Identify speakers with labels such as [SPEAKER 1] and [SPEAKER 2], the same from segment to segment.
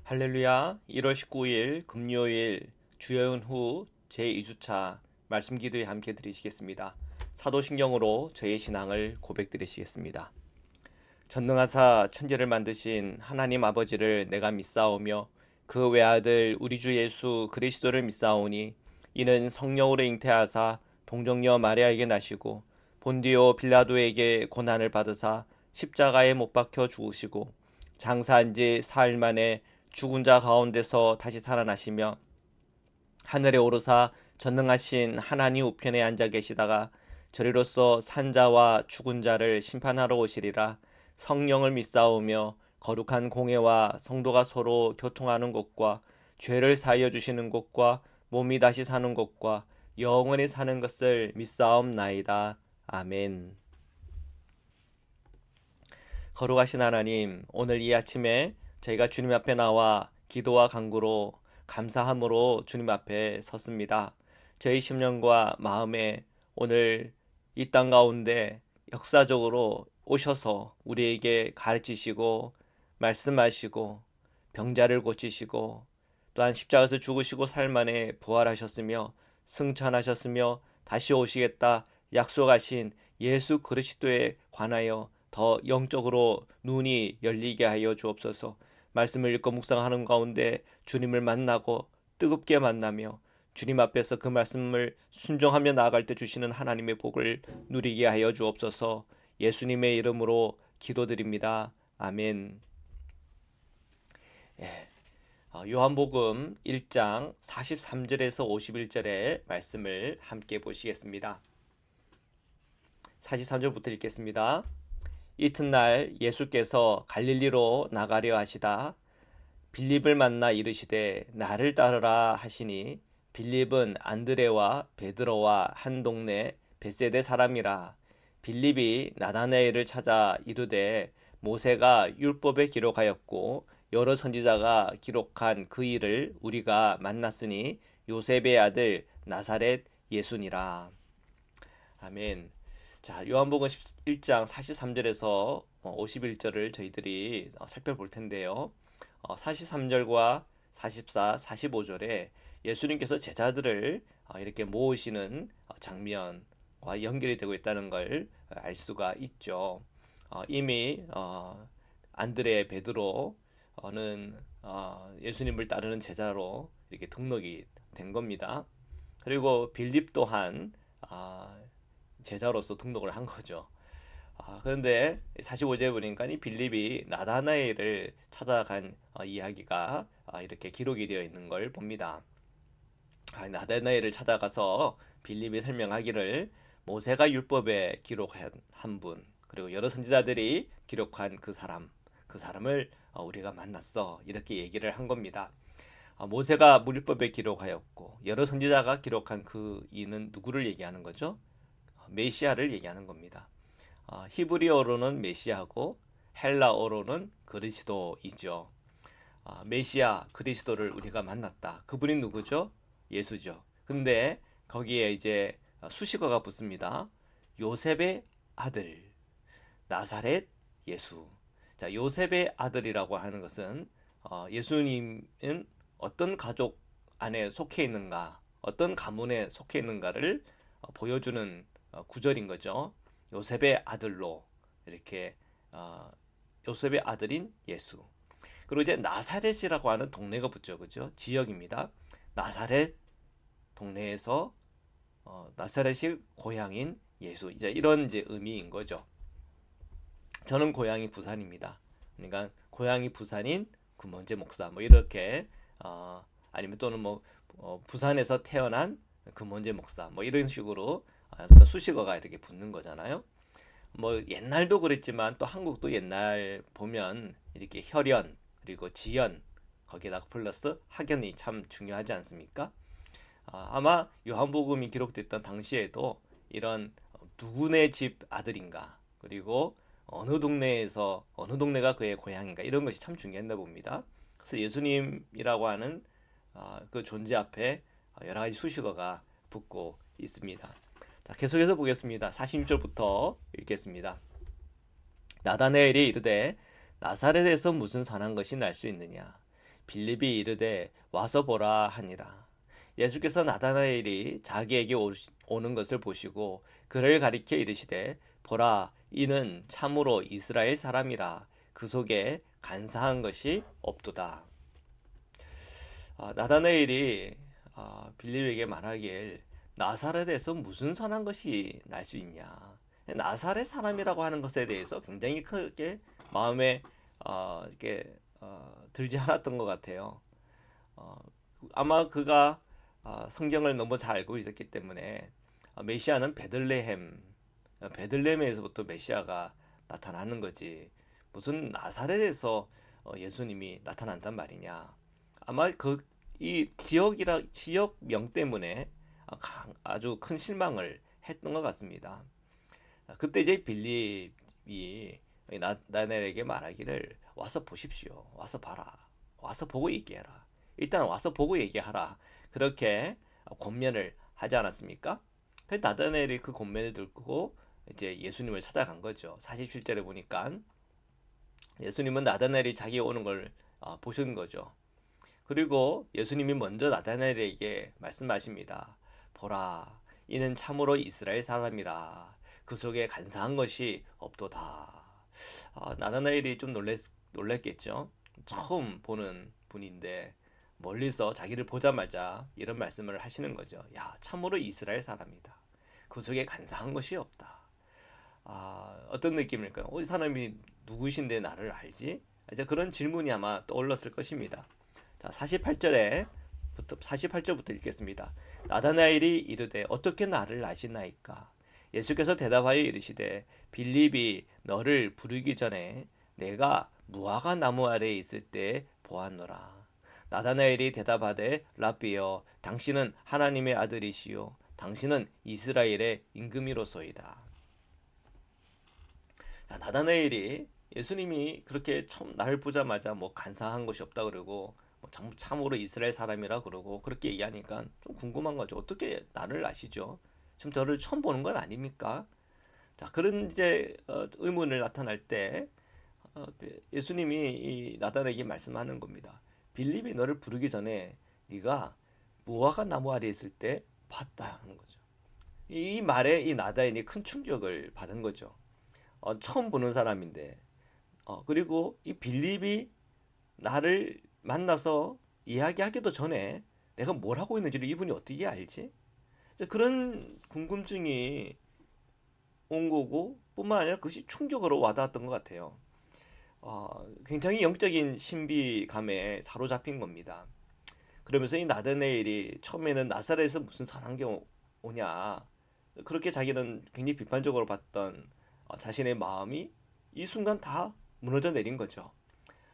[SPEAKER 1] 할렐루야. 1월 19일 금요일 주여운 후 제2주차 말씀 기도에 함께 드리시겠습니다. 사도신경으로 저의 신앙을 고백드리시겠습니다. 전능하사 천지를 만드신 하나님 아버지를 내가 믿사오며 그 외아들 우리 주 예수 그리스도를 믿사오니 이는 성령으로 잉태하사 동정녀 마리아에게 나시고 본디오 빌라도에게 고난을 받으사 십자가에 못 박혀 죽으시고 장사한 지 사흘 만에 죽은 자 가운데서 다시 살아나시며 하늘에 오르사 전능하신 하나님 우편에 앉아 계시다가 저리로서 산자와 죽은 자를 심판하러 오시리라. 성령을 믿사오며 거룩한 공회와 성도가 서로 교통하는 것과 죄를 사하여 주시는 것과 몸이 다시 사는 것과 영원히 사는 것을 믿사옵나이다. 아멘. 거룩하신 하나님, 오늘 이 아침에 저희가 주님 앞에 나와 기도와 간구로 감사함으로 주님 앞에 섰습니다. 저희 심령과 마음에 오늘 이 땅 가운데 역사적으로 오셔서 우리에게 가르치시고 말씀하시고 병자를 고치시고 또한 십자가에서 죽으시고 살 만에 부활하셨으며 승천하셨으며 다시 오시겠다 약속하신 예수 그리스도에 관하여 더 영적으로 눈이 열리게 하여 주옵소서. 말씀을 읽고 묵상하는 가운데 주님을 만나고 뜨겁게 만나며 주님 앞에서 그 말씀을 순종하며 나아갈 때 주시는 하나님의 복을 누리게 하여 주옵소서. 예수님의 이름으로 기도드립니다. 아멘. 요한복음 1장 43절에서 51절의 말씀을 함께 보시겠습니다. 43절부터 읽겠습니다. 이튿날 예수께서 갈릴리로 나가려 하시다 빌립을 만나 이르시되 나를 따르라 하시니 빌립은 안드레와 베드로와 한 동네 벳세대 사람이라. 빌립이 나다나엘을 찾아 이르되 모세가 율법에 기록하였고 여러 선지자가 기록한 그 일을 우리가 만났으니 요셉의 아들 나사렛 예수니라. 아멘. 자, 요한복음 1장 43절에서 51절을 저희들이 살펴볼 텐데요. 43절과 44, 45절에 예수님께서 제자들을 이렇게 모으시는 장면과 연결이 되고 있다는 걸 알 수가 있죠. 이미 안드레 베드로는 예수님을 따르는 제자로 이렇게 등록이 된 겁니다. 그리고 빌립 또한 제자로서 등록을 한 거죠. 그런데 45절에 보니까 이 빌립이 나다나엘을 찾아간 이야기가 이렇게 기록이 되어 있는 걸 봅니다. 나다나엘을 찾아가서 빌립이 설명하기를 모세가 율법에 기록한 한 분, 그리고 여러 선지자들이 기록한 그 사람을 우리가 만났어. 이렇게 얘기를 한 겁니다. 모세가 율법에 기록하였고 여러 선지자가 기록한 그 이는 누구를 얘기하는 거죠? 메시아를 얘기하는 겁니다. 히브리어로는 메시아고 헬라어로는 그리스도이죠. 메시아 그리스도를 우리가 만났다. 그분이 누구죠? 예수죠. 근데 거기에 이제 수식어가 붙습니다. 요셉의 아들 나사렛 예수. 자, 요셉의 아들이라고 하는 것은 예수님은 어떤 가족 안에 속해 있는가, 어떤 가문에 속해 있는가를 보여주는 구절인 거죠. 요셉의 아들로 이렇게 요셉의 아들인 예수. 그리고 이제 나사렛이라고 하는 동네가 붙죠, 그죠? 지역입니다. 나사렛 동네에서 나사렛이 고향인 예수. 이제 이런 이제 의미인 거죠. 저는 고향이 부산입니다. 그러니까 고향이 부산인 금원재 목사 뭐 이렇게 아니면 또는 뭐 부산에서 태어난 금원재 목사 뭐 이런 식으로 어떤 수식어가 이렇게 붙는 거잖아요. 뭐 옛날도 그랬지만 또 한국도 옛날 보면 이렇게 혈연 그리고 지연 거기에다가 플러스 학연이 참 중요하지 않습니까? 아마 요한복음이 기록됐던 당시에도 이런 누구네 집 아들인가 그리고 어느 동네에서 어느 동네가 그의 고향인가 이런 것이 참 중요했나 봅니다. 그래서 예수님이라고 하는 그 존재 앞에 여러 가지 수식어가 붙고 있습니다. 자, 계속해서 보겠습니다. 46절부터 읽겠습니다. 나다나엘이 이르되 나사렛에서 무슨 선한 것이 날 수 있느냐? 빌립이 이르되 와서 보라 하니라. 예수께서 나다나엘이 자기에게 오는 것을 보시고 그를 가리켜 이르시되 보라 이는 참으로 이스라엘 사람이라 그 속에 간사한 것이 없도다. 나다나엘이 빌립에게 말하길 나사렛에서 무슨 선한 것이 날 수 있냐. 나사렛 사람이라고 하는 것에 대해서 굉장히 크게 마음에 이렇게 들지 않았던 것 같아요. 아마 그가 성경을 너무 잘 알고 있었기 때문에 메시아는 베들레헴에서부터 메시아가 나타나는 거지 무슨 나사렛에서 예수님이 나타난단 말이냐. 아마 이 지역명 때문에 아주 큰 실망을 했던 것 같습니다. 그때 이제 빌립이 나다나엘에게 말하기를 와서 보십시오. 와서 봐라. 와서 보고 얘기해라. 일단 와서 보고 얘기하라. 그렇게 권면을 하지 않았습니까? 나다나엘이 그 권면을 듣고 이제 예수님을 찾아간 거죠. 47절에 보니까 예수님은 나다나엘이 자기 오는 걸 보신 거죠. 그리고 예수님이 먼저 나다나엘에게 말씀하십니다. 보라, 이는 참으로 이스라엘 사람이라 그 속에 간사한 것이 없도다. 나다나엘이 좀 놀랬겠죠. 처음 보는 분인데 멀리서 자기를 보자마자 이런 말씀을 하시는 거죠. 야, 참으로 이스라엘 사람이다. 그 속에 간사한 것이 없다. 어떤 느낌일까요? 이 사람이 누구신데 나를 알지? 이제 그런 질문이 아마 떠올랐을 것입니다. 자, 48절부터 읽겠습니다. 나다나엘이 이르되 어떻게 나를 아시나이까? 예수께서 대답하여 이르시되 빌립이 너를 부르기 전에 내가 무화과 나무 아래에 있을 때 보았노라. 나다나엘이 대답하되 라비여 당신은 하나님의 아들이시요 당신은 이스라엘의 임금이로소이다. 자, 나다나엘이 예수님이 그렇게 처음 나를 보자마자 뭐 간사한 것이 없다 그러고 뭐 참으로 이스라엘 사람이라 그러고 그렇게 얘기하니까 좀 궁금한 거죠. 어떻게 나를 아시죠? 지금 저를 처음 보는 건 아닙니까? 자, 그런 이제 의문을 나타날 때 예수님이 이 나다나엘에게 말씀하는 겁니다. 빌립이 너를 부르기 전에 네가 무화과 나무 아래 있을 때 봤다 하는 거죠. 이 말에 이 나다나엘이 큰 충격을 받은 거죠. 처음 보는 사람인데 그리고 이 빌립이 나를 만나서 이야기하기도 전에 내가 뭘 하고 있는지를 이분이 어떻게 알지? 그런 궁금증이 온 거고 뿐만 아니라 그것이 충격으로 와닿았던 것 같아요. 굉장히 영적인 신비감에 사로잡힌 겁니다. 그러면서 이 나다나엘이 처음에는 나사렛에서 무슨 선한 게 오냐 그렇게 자기는 굉장히 비판적으로 봤던 자신의 마음이 이 순간 다 무너져 내린 거죠.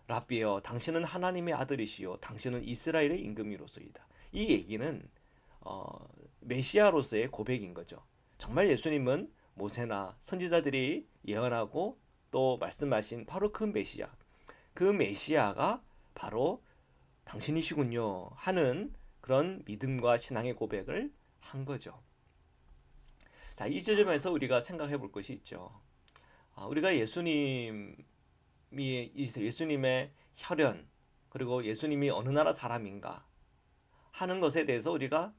[SPEAKER 1] 라비여 당신은 하나님의 아들이시요 당신은 이스라엘의 임금이로소이다. 이 얘기는 메시아로서의 고백인 거죠. 정말 예수님은 모세나 선지자들이 예언하고 또 말씀하신 바로 그 메시아가 바로 당신이시군요 하는 그런 믿음과 신앙의 고백을 한 거죠. 자, 이 지점에서 우리가 생각해 볼 것이 있죠. 우리가 예수님의 혈연 그리고 예수님이 어느 나라 사람인가 하는 것에 대해서 우리가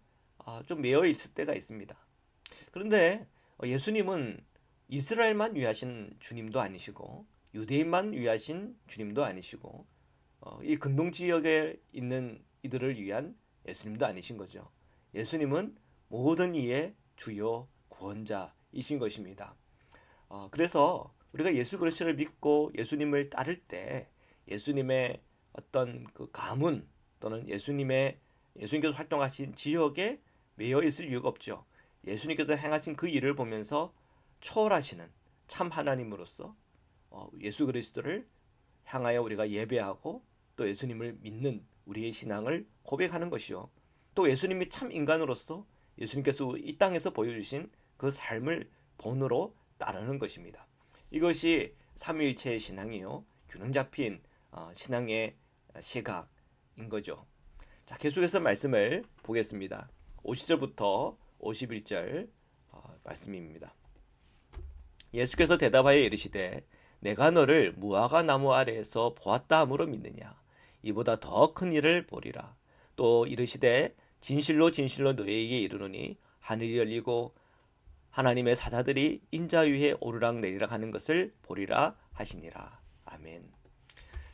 [SPEAKER 1] 좀 매여 있을 때가 있습니다. 그런데 예수님은 이스라엘만 위하신 주님도 아니시고 유대인만 위하신 주님도 아니시고 이 근동 지역에 있는 이들을 위한 예수님도 아니신 거죠. 예수님은 모든 이의 주요 구원자이신 것입니다. 그래서 우리가 예수 그리스도를 믿고 예수님을 따를 때 예수님의 어떤 그 가문 또는 예수님께서 활동하신 지역에 매여 있을 이유가 없죠. 예수님께서 행하신 그 일을 보면서 초월하시는 참 하나님으로서 예수 그리스도를 향하여 우리가 예배하고 또 예수님을 믿는 우리의 신앙을 고백하는 것이요. 또 예수님이 참 인간으로서 예수님께서 이 땅에서 보여주신 그 삶을 본으로 따르는 것입니다. 이것이 삼위일체의 신앙이요. 균형 잡힌 신앙의 시각인 거죠. 자, 계속해서 말씀을 보겠습니다. 50절부터 51절 말씀입니다. 예수께서 대답하여 이르시되 내가 너를 무화과 나무 아래에서 보았다 함으로 믿느냐. 이보다 더 큰 일을 보리라. 또 이르시되 진실로 진실로 너희에게 이르노니 하늘이 열리고 하나님의 사자들이 인자 위에 오르락내리락 하는 것을 보리라 하시니라. 아멘.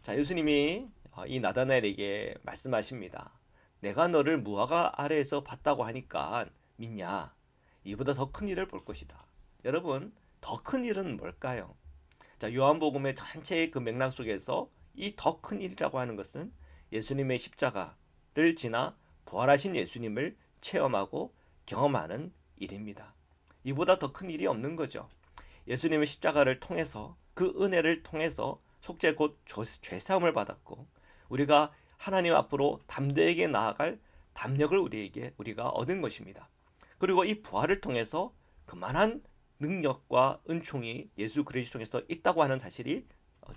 [SPEAKER 1] 자, 예수님이 이 나다나엘에게 말씀하십니다. 내가 너를 무화과 아래에서 봤다고 하니까 믿냐? 이보다 더 큰 일을 볼 것이다. 여러분, 더 큰 일은 뭘까요? 자, 요한복음의 전체의 그 맥락 속에서 이 더 큰 일이라고 하는 것은 예수님의 십자가를 지나 부활하신 예수님을 체험하고 경험하는 일입니다. 이보다 더 큰 일이 없는 거죠. 예수님의 십자가를 통해서, 그 은혜를 통해서 속죄 곧 죄사함을 받았고, 우리가 하나님 앞으로 담대하게 나아갈 담력을 우리가 얻은 것입니다. 그리고 이 부활을 통해서 그만한 능력과 은총이 예수 그리스도 통해서 있다고 하는 사실이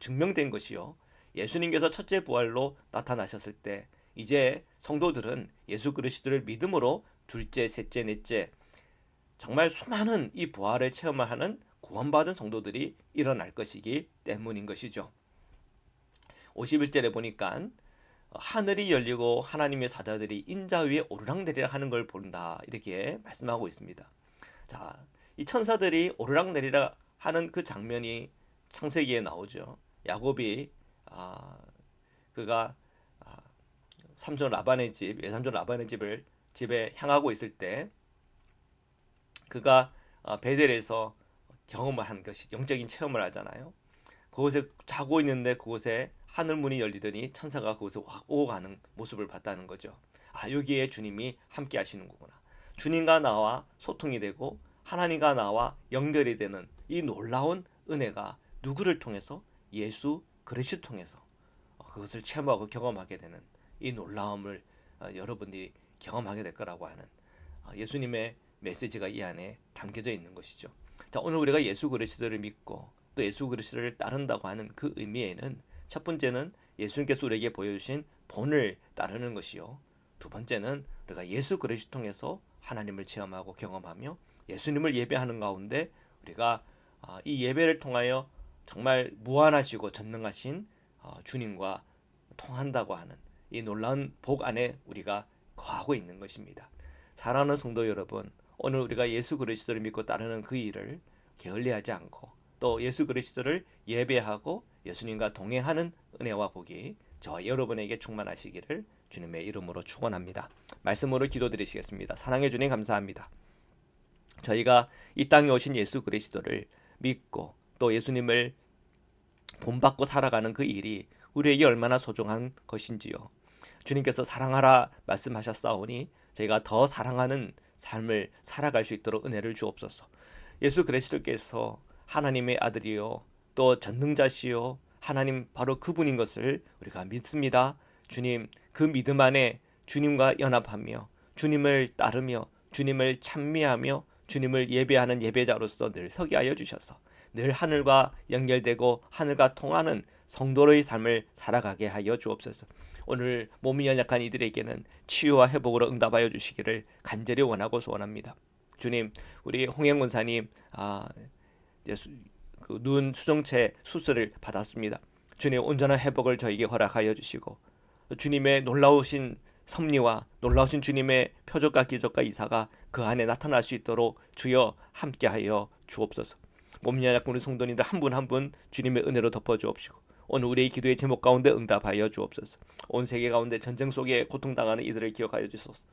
[SPEAKER 1] 증명된 것이요. 예수님께서 첫째 부활로 나타나셨을 때 이제 성도들은 예수 그리스도를 믿음으로 둘째, 셋째, 넷째 정말 수많은 이 부활을 체험하는 구원받은 성도들이 일어날 것이기 때문인 것이죠. 51절에 보니까 하늘이 열리고 하나님의 사자들이 인자 위에 오르락내리락 하는 걸 본다, 이렇게 말씀하고 있습니다. 자, 이 천사들이 오르락내리락 하는 그 장면이 창세기에 나오죠. 야곱이 그가 삼촌 라반의 집, 외삼촌 라반의 집에 향하고 있을 때 그가 베델에서 경험을 하는 것이 영적인 체험을 하잖아요. 그곳에 자고 있는데 그곳에 하늘 문이 열리더니 천사가 그곳에 오고 가는 모습을 봤다는 거죠. 여기에 주님이 함께 하시는 거구나. 주님과 나와 소통이 되고 하나님과 나와 연결이 되는 이 놀라운 은혜가 누구를 통해서? 예수 그리스도 통해서 그것을 체험하고 경험하게 되는 이 놀라움을 여러분들이 경험하게 될 거라고 하는 예수님의 메시지가 이 안에 담겨져 있는 것이죠. 자, 오늘 우리가 예수 그리스도를 믿고 또 예수 그리스도를 따른다고 하는 그 의미에는 첫 번째는 예수님께서 우리에게 보여주신 본을 따르는 것이요. 두 번째는 우리가 예수 그리스도 통해서 하나님을 체험하고 경험하며 예수님을 예배하는 가운데 우리가 이 예배를 통하여 정말 무한하시고 전능하신 주님과 통한다고 하는 이 놀라운 복 안에 우리가 거하고 있는 것입니다. 사랑하는 성도 여러분, 오늘 우리가 예수 그리스도를 믿고 따르는 그 일을 게을리하지 않고 또 예수 그리스도를 예배하고 예수님과 동행하는 은혜와 복이 저와 여러분에게 충만하시기를 주님의 이름으로 축원합니다. 말씀으로 기도드리시겠습니다. 사랑해 주님 감사합니다. 저희가 이 땅에 오신 예수 그리스도를 믿고 또 예수님을 본받고 살아가는 그 일이 우리에게 얼마나 소중한 것인지요. 주님께서 사랑하라 말씀하셨사오니 저희가 더 사랑하는 삶을 살아갈 수 있도록 은혜를 주옵소서. 예수 그리스도께서 하나님의 아들이요 또 전능자시요 하나님 바로 그분인 것을 우리가 믿습니다. 주님, 그 믿음 안에 주님과 연합하며 주님을 따르며 주님을 찬미하며 주님을 예배하는 예배자로서 늘 서게 하여 주셔서 늘 하늘과 연결되고 하늘과 통하는 성도의 삶을 살아가게 하여 주옵소서. 오늘 몸이 연약한 이들에게는 치유와 회복으로 응답하여 주시기를 간절히 원하고 소원합니다. 주님, 우리 홍영 권사님 그 눈 수정체 수술을 받았습니다. 주님, 온전한 회복을 저에게 허락하여 주시고 주님의 놀라우신 섭리와 놀라우신 주님의 표적과 기적과 이사가 그 안에 나타날 수 있도록 주여 함께하여 주옵소서. 몸이 연약한 우리 성도님들 한 분 한 분 주님의 은혜로 덮어주옵시고 오늘 우리의 기도의 제목 가운데 응답하여 주옵소서. 온 세계 가운데 전쟁 속에 고통당하는 이들을 기억하여 주소서.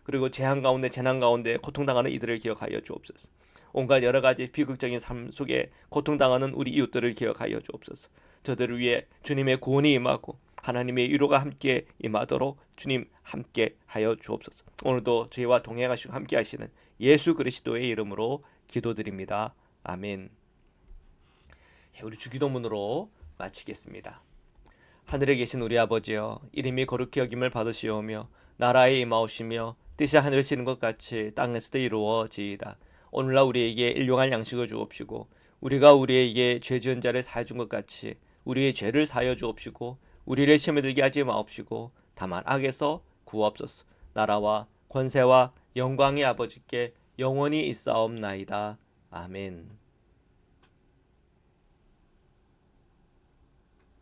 [SPEAKER 1] 그리고 재난 가운데 고통당하는 이들을 기억하여 주옵소서. 온갖 여러 가지 비극적인 삶 속에 고통당하는 우리 이웃들을 기억하여 주옵소서. 저들을 위해 주님의 구원이 임하고 하나님의 위로가 함께 임하도록 주님 함께 하여 주옵소서. 오늘도 저희와 동행하시고 함께 하시는 예수 그리스도의 이름으로 기도드립니다. 아멘. 우리 주기도문으로 마치겠습니다. 하늘에 계신 우리 아버지여, 이름이 거룩히 여김을 받으시오며 나라에 임하오시며 뜻이 하늘에 치는 것 같이 땅에서도 이루어지이다. 오늘날 우리에게 일용할 양식을 주옵시고 우리가 우리에게 죄 지은 자를 사해 준 것 같이 우리의 죄를 사하여 주옵시고 우리를 시험에 들게 하지 마옵시고 다만 악에서 구하옵소서. 나라와 권세와 영광의 아버지께 영원히 있사옵나이다. 아멘.